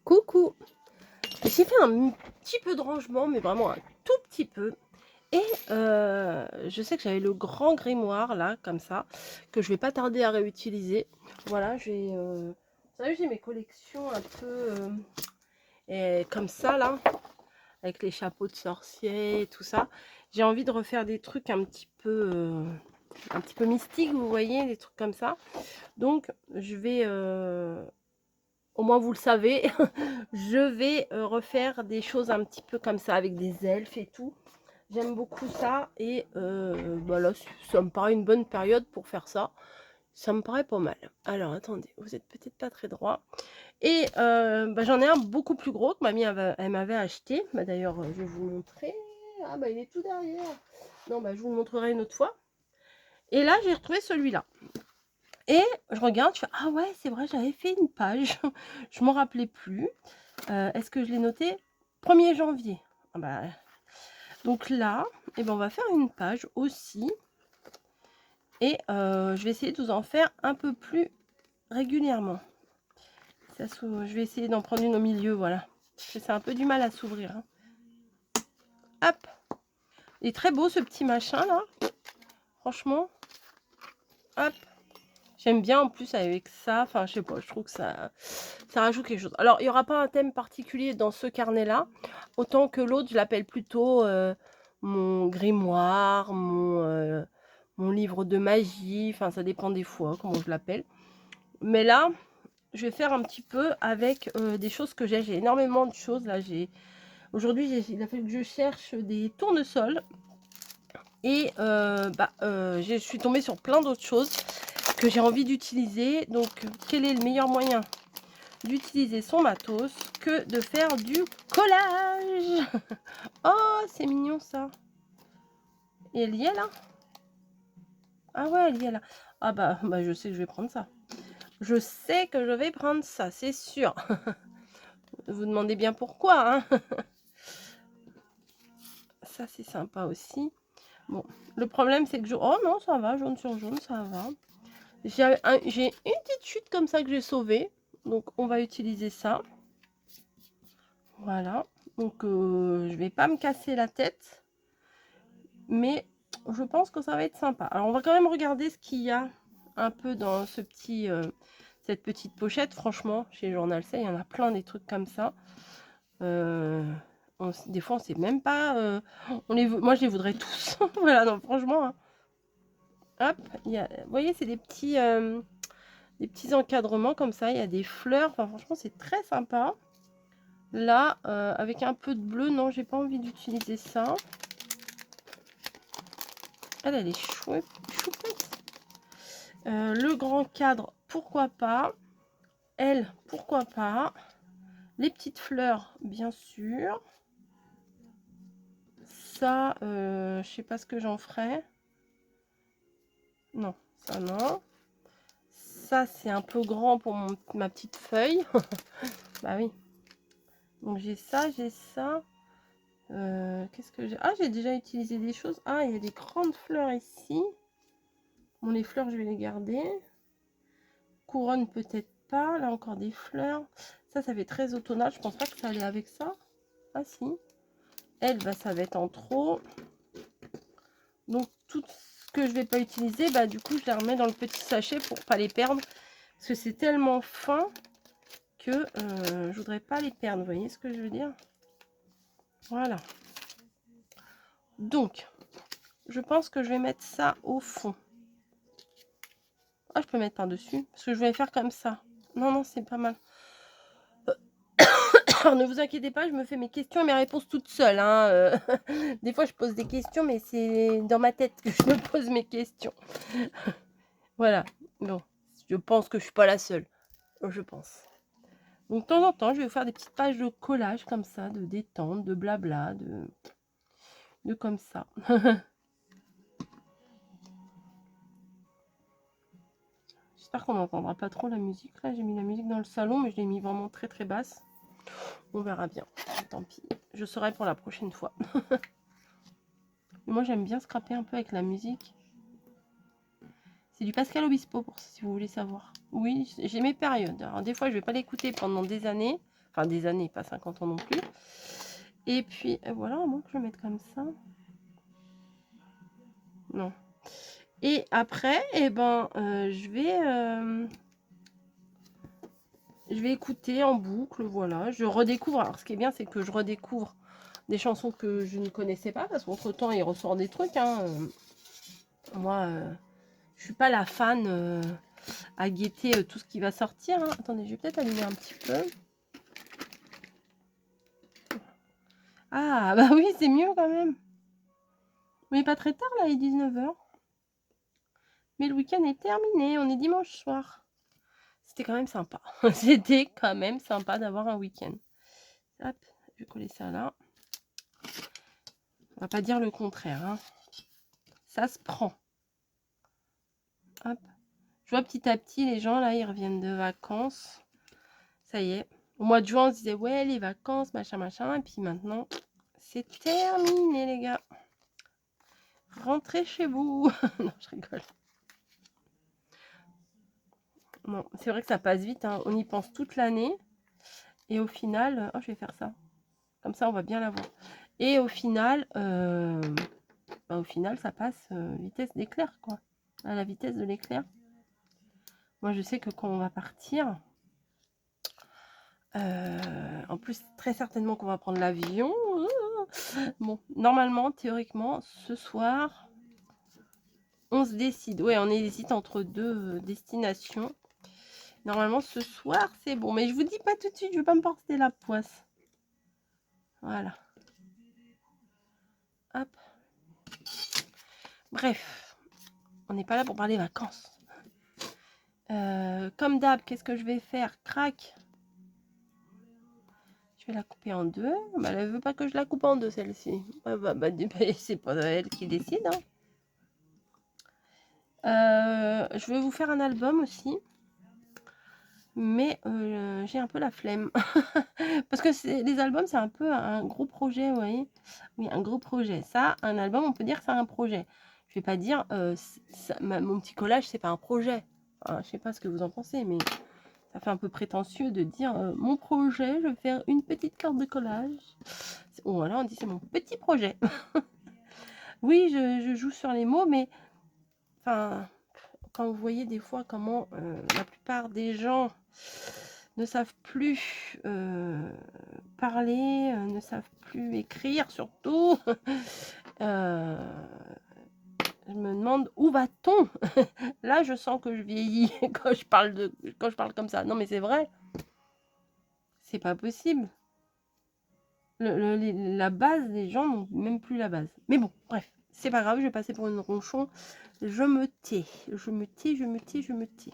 Coucou! J'ai fait un petit peu de rangement, mais vraiment un tout petit peu. Et je sais que j'avais le grand grimoire là, comme ça, que je vais pas tarder à réutiliser. Voilà, vous savez, j'ai mes collections un peu comme ça là, avec les chapeaux de sorcier et tout ça. J'ai envie de refaire des trucs un petit peu mystiques, vous voyez, des trucs comme ça. Donc, je vais au moins vous le savez, je vais refaire des choses un petit peu comme ça avec des elfes et tout. J'aime beaucoup ça et bah là, ça me paraît une bonne période pour faire ça. Ça me paraît pas mal. Alors attendez, vous êtes peut-être pas très droit. Et bah, j'en ai un beaucoup plus gros que mamie elle m'avait acheté. Bah, d'ailleurs, je vais vous le montrer. Ah bah il est tout derrière. Non, bah je vous le montrerai une autre fois. Et là, j'ai retrouvé celui-là. Et je regarde, je fais ah ouais, c'est vrai, j'avais fait une page. Je m'en rappelais plus. Est-ce que je l'ai noté? 1er janvier. Ah bah, donc là, eh ben, on va faire une page aussi. Et je vais essayer de vous en faire un peu plus régulièrement. Je vais essayer d'en prendre une au milieu, voilà. Parce que c'est un peu du mal à s'ouvrir. Hein. Hop. Il est très beau ce petit machin là. Franchement. Hop. J'aime bien en plus avec ça. Enfin, je sais pas, je trouve que ça rajoute quelque chose. Alors, il n'y aura pas un thème particulier dans ce carnet-là. Autant que l'autre, je l'appelle plutôt mon grimoire, mon livre de magie. Enfin, ça dépend des fois, comment je l'appelle. Mais là, je vais faire un petit peu avec des choses que j'ai. J'ai énormément de choses. Là, aujourd'hui, il a fallu que je cherche des tournesols. Et je suis tombée sur plein d'autres choses que j'ai envie d'utiliser. Donc, quel est le meilleur moyen d'utiliser son matos que de faire du collage? Oh, c'est mignon ça. Et elle y est là? Ah ouais, elle y est là. Ah bah, je sais que je vais prendre ça. Je sais que je vais prendre ça, c'est sûr. Vous demandez bien pourquoi, hein? Ça, c'est sympa aussi. Bon, le problème, c'est que oh non, ça va, jaune sur jaune, ça va. J'ai une petite chute comme ça que j'ai sauvée. Donc, on va utiliser ça. Voilà. Donc, je vais pas me casser la tête. Mais je pense que ça va être sympa. Alors, on va quand même regarder ce qu'il y a un peu dans cette petite pochette. Franchement, chez Journal C, il y en a plein des trucs comme ça. Des fois, on sait même pas. Moi, je les voudrais tous. Voilà, non, franchement. Hein. Hop, vous voyez, c'est des petits encadrements comme ça. Il y a des fleurs. Enfin, franchement, c'est très sympa. Là, avec un peu de bleu, non, j'ai pas envie d'utiliser ça. Elle est chouette. Le grand cadre, pourquoi pas. Elle, pourquoi pas. Les petites fleurs, bien sûr. Ça, je sais pas ce que j'en ferai. Non, ça non. Ça, c'est un peu grand pour ma petite feuille. Bah oui. Donc j'ai ça, j'ai ça. Qu'est-ce que j'ai? Ah, j'ai déjà utilisé des choses. Ah, il y a des grandes fleurs ici. Bon, les fleurs, je vais les garder. Couronne, peut-être pas. Là, encore des fleurs. Ça fait très automnal. Je pense pas que ça allait avec ça. Ah, si. Elle, bah, ça va être en trop. Donc, tout ce que je vais pas utiliser, bah, du coup, je les remets dans le petit sachet pour pas les perdre. Parce que c'est tellement fin que je voudrais pas les perdre. Vous voyez ce que je veux dire? Voilà. Donc, je pense que je vais mettre ça au fond. Ah, je peux mettre par-dessus. Parce que je vais faire comme ça. Non, non, c'est pas mal. Alors, ne vous inquiétez pas, je me fais mes questions et mes réponses toute seule. Hein. Des fois, je pose des questions, mais c'est dans ma tête que je me pose mes questions. Voilà. Bon, je pense que je suis pas la seule. Je pense. Donc, de temps en temps, je vais vous faire des petites pages de collage comme ça, de détente, de blabla, de comme ça. J'espère qu'on n'entendra pas trop la musique. Là, j'ai mis la musique dans le salon, mais je l'ai mis vraiment très très basse. On verra bien. Tant pis. Je saurai pour la prochaine fois. Moi, j'aime bien scraper un peu avec la musique. C'est du Pascal Obispo, si vous voulez savoir. Oui, j'ai mes périodes. Alors, des fois, je vais pas l'écouter pendant des années. Enfin, des années, pas 50 ans non plus. Et puis, voilà, à moins que je le mette comme ça. Non. Et après, eh ben, je vais écouter en boucle, voilà. Je redécouvre. Alors, ce qui est bien, c'est que je redécouvre des chansons que je ne connaissais pas, parce qu'entre-temps, il ressort des trucs. Hein. Moi, je suis pas la fan à guetter tout ce qui va sortir. Hein. Attendez, je vais peut-être allumer un petit peu. Ah, bah oui, c'est mieux quand même. Mais pas très tard, là, il est 19 h. Mais le week-end est terminé, on est dimanche soir. C'était quand même sympa. C'était quand même sympa d'avoir un week-end. Hop, je vais coller ça là. On va pas dire le contraire. Hein. Ça se prend. Hop. Je vois petit à petit les gens là, ils reviennent de vacances. Ça y est. Au mois de juin, on se disait ouais, les vacances, machin, machin. Et puis maintenant, c'est terminé, les gars. Rentrez chez vous. Non, je rigole. Bon, c'est vrai que ça passe vite. Hein. On y pense toute l'année. Et au final, oh, je vais faire ça. Comme ça, on va bien la voir. Et au final, ça passe vitesse d'éclair, quoi. À la vitesse de l'éclair. Moi, je sais que quand on va partir, en plus, très certainement qu'on va prendre l'avion. Bon, normalement, théoriquement, ce soir, on se décide. Ouais, on hésite entre deux destinations. Normalement, ce soir, c'est bon. Mais je vous dis pas tout de suite, je vais pas me porter la poisse. Voilà. Hop. Bref, on n'est pas là pour parler vacances. Comme d'hab, qu'est-ce que je vais faire? Crac. Je vais la couper en deux. Bah, elle ne veut pas que je la coupe en deux, celle-ci. C'est pas elle qui décide. Hein. Je vais vous faire un album aussi. Mais j'ai un peu la flemme. Parce que les albums, c'est un peu un gros projet, vous voyez. Oui, un gros projet. Ça, un album, on peut dire que c'est un projet. Je vais pas dire, mon petit collage, c'est pas un projet. Enfin, je sais pas ce que vous en pensez, mais ça fait un peu prétentieux de dire mon projet, je vais faire une petite carte de collage. Voilà, on dit c'est mon petit projet. Oui, je joue sur les mots, mais enfin, quand vous voyez des fois comment la plupart des gens ne savent plus parler, ne savent plus écrire surtout, je me demande où va-t-on. Là, je sens que je vieillis quand je parle comme ça. Non, mais c'est vrai. C'est pas possible. La base, les gens n'ont même plus la base. Mais bon, bref, c'est pas grave, je vais passer pour une ronchon. Je me tais. Je me tais, je me tais, je me tais.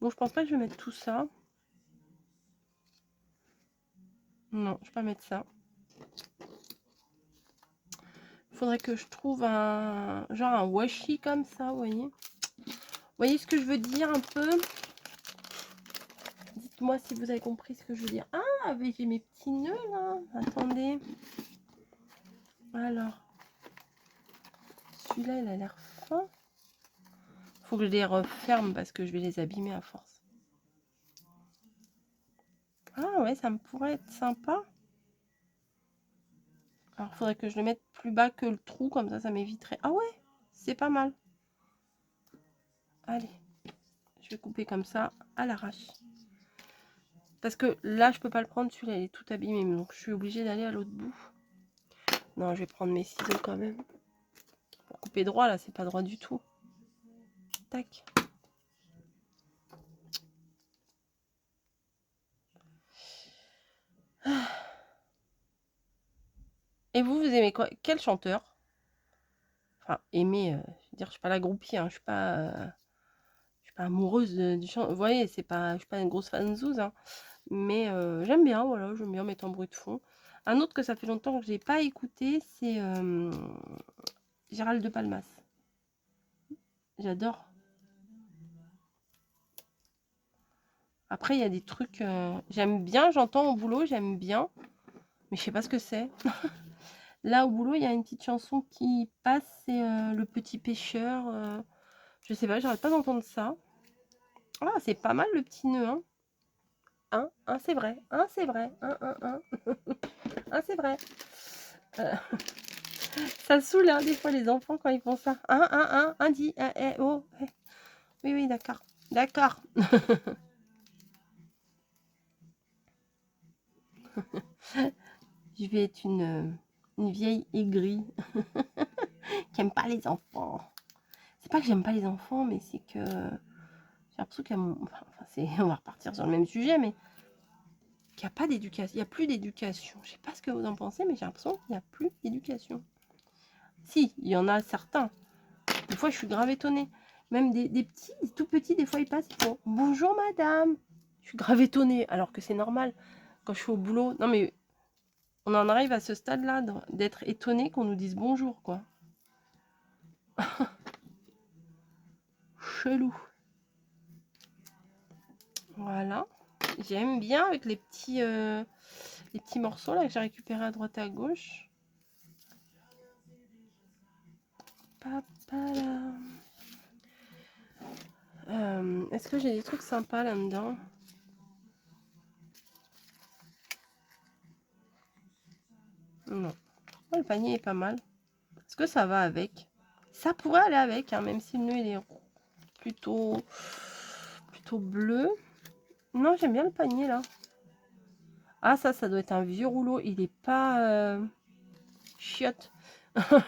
Bon, je pense pas que je vais mettre tout ça. Non, je vais pas mettre ça. Il faudrait que je trouve un genre un washi comme ça, vous voyez. Vous voyez ce que je veux dire un peu? Dites-moi si vous avez compris ce que je veux dire. Ah, mais j'ai mes petits nœuds là. Attendez. Alors, celui-là, il a l'air fin. Faut que je les referme parce que je vais les abîmer à force. Ah ouais, ça me pourrait être sympa. Alors, il faudrait que je le mette plus bas que le trou, comme ça m'éviterait. Ah ouais, c'est pas mal. Allez, je vais couper comme ça, à l'arrache. Parce que là, je peux pas le prendre, celui-là, il est tout abîmé. Donc, je suis obligée d'aller à l'autre bout. Non, je vais prendre mes ciseaux quand même. Pour couper droit, là, c'est pas droit du tout. Tac. Et vous aimez quoi? Quel chanteur? Enfin, aimer, je veux dire, je suis pas la groupie, hein, je suis pas amoureuse du chant. Vous voyez, c'est pas, je suis pas une grosse fanzouse, hein, mais j'aime bien, voilà, j'aime bien mettre en bruit de fond. Un autre que ça fait longtemps que j'ai pas écouté, c'est Gérald de Palmas. J'adore. Après, il y a des trucs, j'aime bien, j'entends au boulot, j'aime bien, mais je sais pas ce que c'est. Là, au boulot, il y a une petite chanson qui passe, c'est Le Petit Pêcheur. Je sais pas, j'arrête pas d'entendre ça. Ah, c'est pas mal le petit nœud, hein. c'est vrai. C'est vrai. C'est vrai. Ça saoule, hein, des fois, les enfants, quand ils font ça. Dit. Oh. Oui, d'accord. D'accord. Je vais être une vieille aigrie qui aime pas les enfants. C'est pas que j'aime pas les enfants, mais c'est que j'ai l'impression qu'il y a on va repartir sur le même sujet, mais qu'il n'y a pas d'éducation. Il n'y a plus d'éducation. Je sais pas ce que vous en pensez, mais j'ai l'impression qu'il n'y a plus d'éducation. Si, il y en a certains. Des fois, je suis grave étonnée. Même des petits, des tout petits, des fois, ils passent, ils font « Bonjour, madame !» Je suis grave étonnée, alors que c'est normal. Quand je suis au boulot... Non, mais on en arrive à ce stade-là d'être étonné qu'on nous dise bonjour, quoi. Chelou. Voilà. J'aime bien avec les petits morceaux là que j'ai récupérés à droite et à gauche. Est-ce que j'ai des trucs sympas là-dedans? Non. Oh, le panier est pas mal. Est-ce que ça va avec? Ça pourrait aller avec, hein, même si le nœud il est plutôt bleu. Non, j'aime bien le panier là. Ah, ça doit être un vieux rouleau. Il est pas chiotte.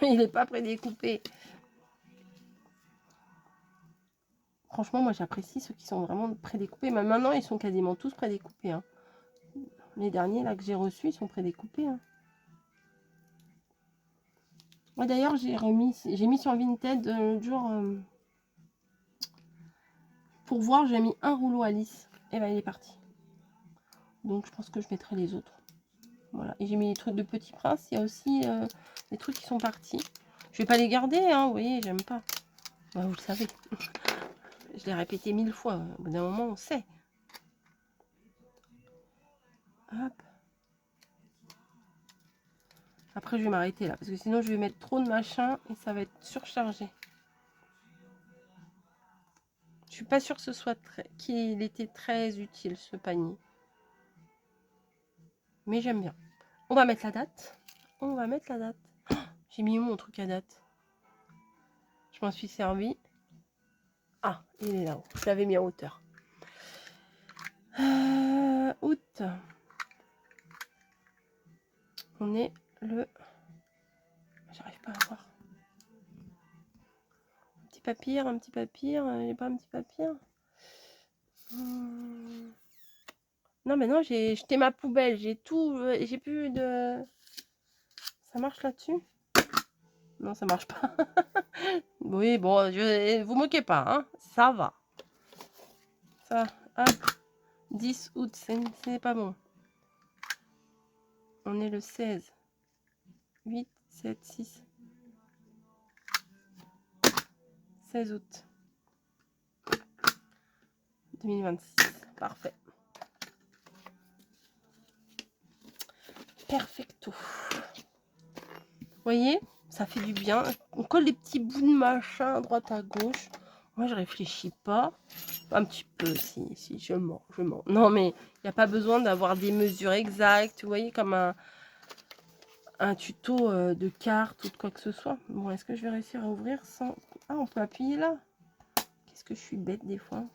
Il est pas prédécoupé. Franchement, moi j'apprécie ceux qui sont vraiment prédécoupés. Mais maintenant, ils sont quasiment tous prédécoupés. Hein. Les derniers là que j'ai reçus, ils sont prédécoupés. Hein. Moi d'ailleurs, j'ai mis sur Vinted l'autre jour pour voir. J'ai mis un rouleau à lisse. Et ben il est parti. Donc je pense que je mettrai les autres. Voilà. Et j'ai mis les trucs de Petit Prince. Il y a aussi des trucs qui sont partis. Je vais pas les garder, hein. Vous voyez, j'aime pas. Ben, vous le savez. Je l'ai répété 1000 fois. Au bout d'un moment, on sait. Hop. Après, je vais m'arrêter là. Parce que sinon, je vais mettre trop de machin. Et ça va être surchargé. Je suis pas sûre que ce soit qu'il était très utile, ce panier. Mais j'aime bien. On va mettre la date. On va mettre la date. Oh, j'ai mis où mon truc à date? Je m'en suis servi. Ah, il est là-haut. Je l'avais mis en hauteur. Août. On est le... J'arrive pas à voir. Un petit papier, un petit papier. Il n'y a pas un petit papier. Non, mais non, j'ai jeté ma poubelle. J'ai tout... J'ai plus de... Ça marche là-dessus? Non, ça marche pas. Oui, bon, vous moquez pas, hein. Ça va. Ça, hop. 10 août, c'est pas bon. On est le 16. 8, 7, 6. 16 août. 2026. Parfait. Perfecto. Vous voyez, ça fait du bien. On colle les petits bouts de machin à droite à gauche. Moi, je réfléchis pas. Un petit peu, si je mens. Non, mais il n'y a pas besoin d'avoir des mesures exactes. Vous voyez, comme un tuto de carte ou de quoi que ce soit. Bon, est-ce que je vais réussir à ouvrir sans... Ah, on peut appuyer là. Qu'est-ce que je suis bête des fois.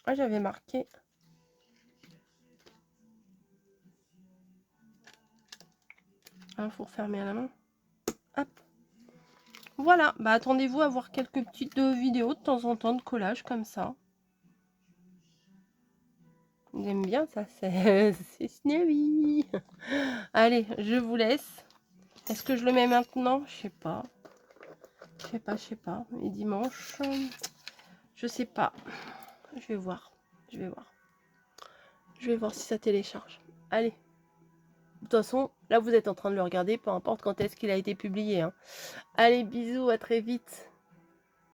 Ah, j'avais marqué... Ah, faut refermer à la main. Hop. Voilà, bah attendez-vous à voir quelques petites vidéos de temps en temps de collage comme ça. J'aime bien ça, c'est Snowy. Allez, je vous laisse. Est-ce que je le mets maintenant? Je sais pas. Je sais pas. Et dimanche, je sais pas. Je vais voir. Je vais voir si ça télécharge. Allez. De toute façon, là vous êtes en train de le regarder, peu importe quand est-ce qu'il a été publié. Hein. Allez, bisous, à très vite.